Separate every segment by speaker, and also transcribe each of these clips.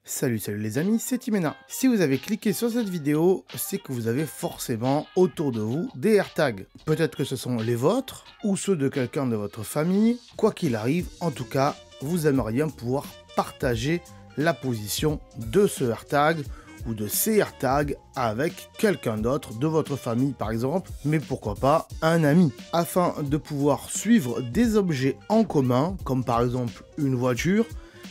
Speaker 1: Salut les amis, c'est Timena. Si vous avez cliqué sur cette vidéo, c'est que vous avez forcément autour de vous des AirTags. Peut-être que ce sont les vôtres ou ceux de quelqu'un de votre famille. Quoi qu'il arrive, en tout cas, vous aimeriez bien pouvoir partager la position de ce AirTag ou de ces AirTags avec quelqu'un d'autre de votre famille par exemple, mais pourquoi pas un ami, afin de pouvoir suivre des objets en commun, comme par exemple une voiture.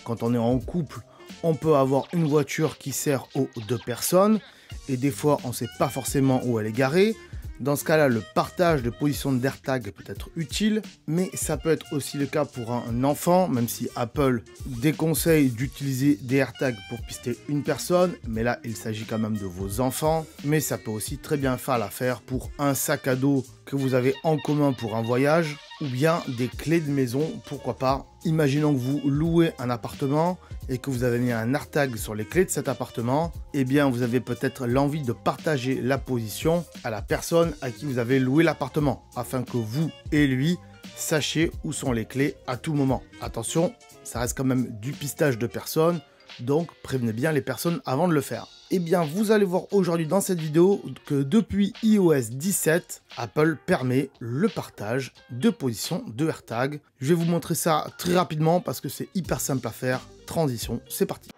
Speaker 1: Quand on est en couple, on peut avoir une voiture qui sert aux deux personnes et des fois on ne sait pas forcément où elle est garée. Dans ce cas-là, le partage de position d'AirTag peut être utile, mais ça peut être aussi le cas pour un enfant, même si Apple déconseille d'utiliser des AirTags pour pister une personne, mais là il s'agit quand même de vos enfants. Mais ça peut aussi très bien faire l'affaire pour un sac à dos que vous avez en commun pour un voyage, ou bien des clés de maison, pourquoi pas. Imaginons que vous louez un appartement et que vous avez mis un AirTag sur les clés de cet appartement, eh bien vous avez peut-être l'envie de partager la position à la personne à qui vous avez loué l'appartement, afin que vous et lui sachiez où sont les clés à tout moment. Attention, ça reste quand même du pistage de personnes, donc prévenez bien les personnes avant de le faire. Eh bien, vous allez voir aujourd'hui dans cette vidéo que depuis iOS 17, Apple permet le partage de position de AirTag. Je vais vous montrer ça très rapidement parce que c'est hyper simple à faire. Transition, c'est parti.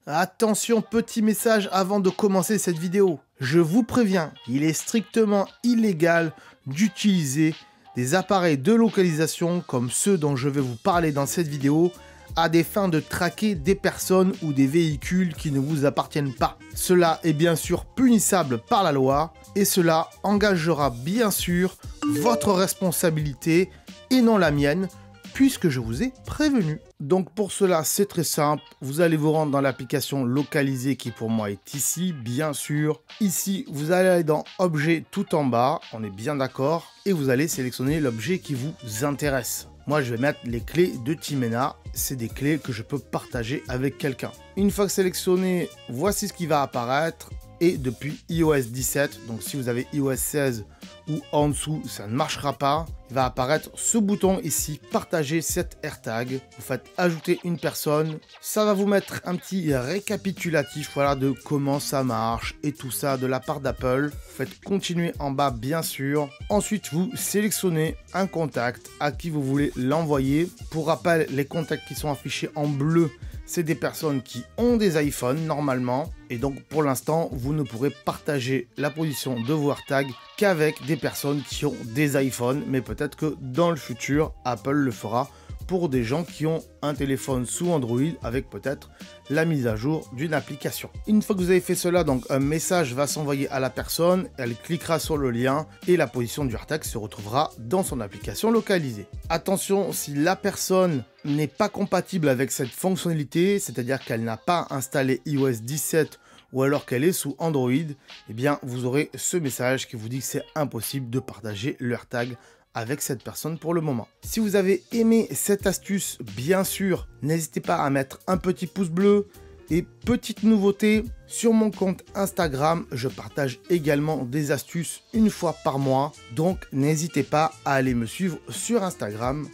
Speaker 1: Attention, petit message avant de commencer cette vidéo. Je vous préviens, il est strictement illégal d'utiliser des appareils de localisation comme ceux dont je vais vous parler dans cette vidéo à des fins de traquer des personnes ou des véhicules qui ne vous appartiennent pas. Cela est bien sûr punissable par la loi et cela engagera bien sûr votre responsabilité et non la mienne, puisque je vous ai prévenu. Donc pour cela, c'est très simple. Vous allez vous rendre dans l'application localisée qui pour moi est ici, bien sûr. Ici, vous allez aller dans Objet tout en bas, on est bien d'accord. Et vous allez sélectionner l'objet qui vous intéresse. Moi, je vais mettre les clés de Timena. C'est des clés que je peux partager avec quelqu'un. Une fois sélectionné, voici ce qui va apparaître. Et depuis iOS 17, donc si vous avez iOS 16 ou en dessous, ça ne marchera pas. Il va apparaître ce bouton ici, partager cet AirTag. Vous faites ajouter une personne. Ça va vous mettre un petit récapitulatif, voilà, de comment ça marche et tout ça de la part d'Apple. Vous faites continuer en bas, bien sûr. Ensuite, vous sélectionnez un contact à qui vous voulez l'envoyer. Pour rappel, les contacts qui sont affichés en bleu, c'est des personnes qui ont des iPhones normalement. Et donc, pour l'instant, vous ne pourrez partager la position de vos AirTags qu'avec des personnes qui ont des iPhones. Mais peut-être que dans le futur, Apple le fera pour des gens qui ont un téléphone sous Android avec peut-être la mise à jour d'une application. Une fois que vous avez fait cela, donc un message va s'envoyer à la personne, elle cliquera sur le lien et la position du AirTag se retrouvera dans son application localisée. Attention, si la personne n'est pas compatible avec cette fonctionnalité, c'est-à-dire qu'elle n'a pas installé iOS 17 ou alors qu'elle est sous Android, eh bien vous aurez ce message qui vous dit que c'est impossible de partager le AirTag avec cette personne pour le moment. Si vous avez aimé cette astuce, bien sûr, n'hésitez pas à mettre un petit pouce bleu. Et petite nouveauté, sur mon compte Instagram, je partage également des astuces une fois par mois. Donc n'hésitez pas à aller me suivre sur Instagram.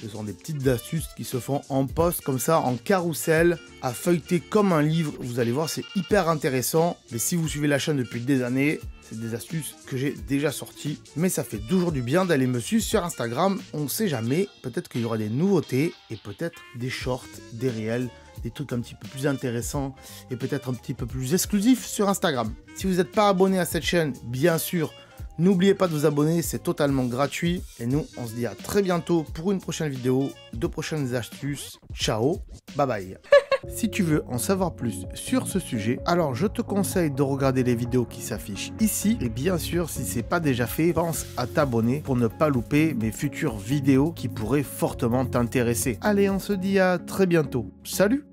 Speaker 1: Ce sont des petites astuces qui se font en post comme ça, en carrousel, à feuilleter comme un livre. Vous allez voir, c'est hyper intéressant. Mais si vous suivez la chaîne depuis des années, c'est des astuces que j'ai déjà sorties. Mais ça fait toujours du bien d'aller me suivre sur Instagram. On ne sait jamais, peut-être qu'il y aura des nouveautés et peut-être des shorts, des réels, des trucs un petit peu plus intéressants et peut-être un petit peu plus exclusifs sur Instagram. Si vous n'êtes pas abonné à cette chaîne, bien sûr, n'oubliez pas de vous abonner, c'est totalement gratuit. Et nous, on se dit à très bientôt pour une prochaine vidéo, de prochaines astuces. Ciao, bye bye. Si tu veux en savoir plus sur ce sujet, alors je te conseille de regarder les vidéos qui s'affichent ici. Et bien sûr, si ce n'est pas déjà fait, pense à t'abonner pour ne pas louper mes futures vidéos qui pourraient fortement t'intéresser. Allez, on se dit à très bientôt. Salut!